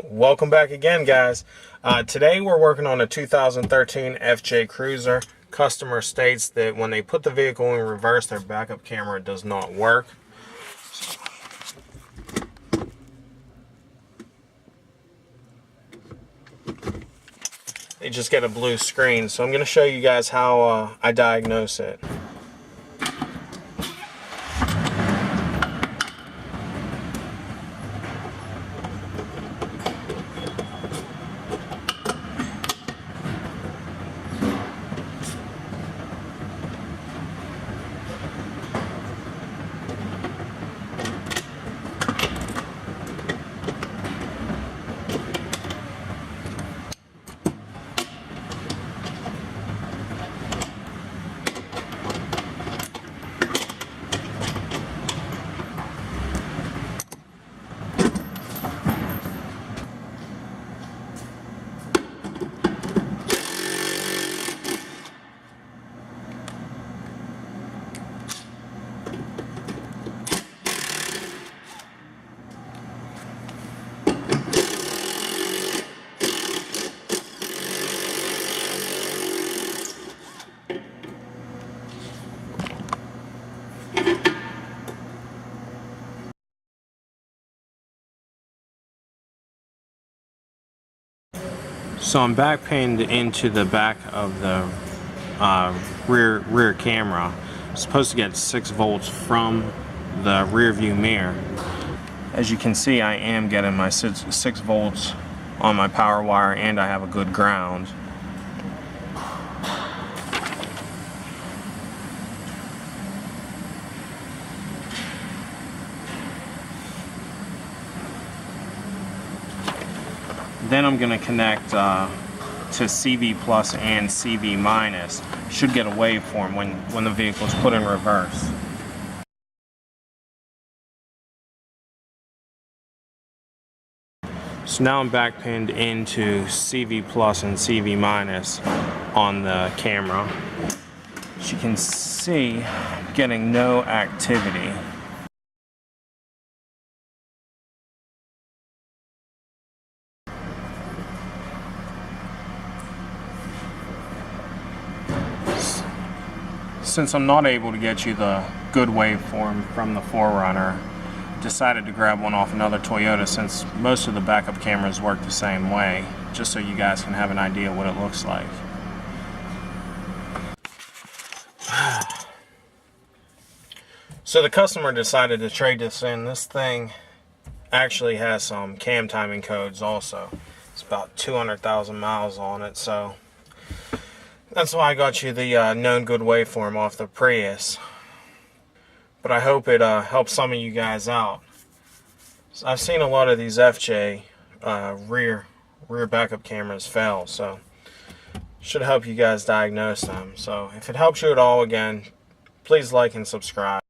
Welcome back again, guys. Today we're working on a 2013 FJ Cruiser. Customer states that when they put the vehicle in reverse, their backup camera does not work. They just get a blue screen. So I'm going to show you guys how I diagnose it. So I'm back pinned into the back of the rear camera. I'm supposed to get 6 volts from the rear view mirror. As you can see, I am getting my 6 volts on my power wire, and I have a good ground. Then I'm going to connect to CV plus and CV minus. Should get a waveform when the vehicle is put in reverse. So now I'm back pinned into CV plus and CV minus on the camera. As you can see, I'm getting no activity. Since I'm not able to get you the good waveform from the 4Runner, decided to grab one off another Toyota, since most of the backup cameras work the same way, just so you guys can have an idea what it looks like. So the customer decided to trade this in. This thing actually has some cam timing codes also. It's about 200,000 miles on it, so that's why I got you the known good waveform off the Prius. But I hope it helps some of you guys out. So I've seen a lot of these FJ rear backup cameras fail, so should help you guys diagnose them. So if it helps you at all, again, please like and subscribe.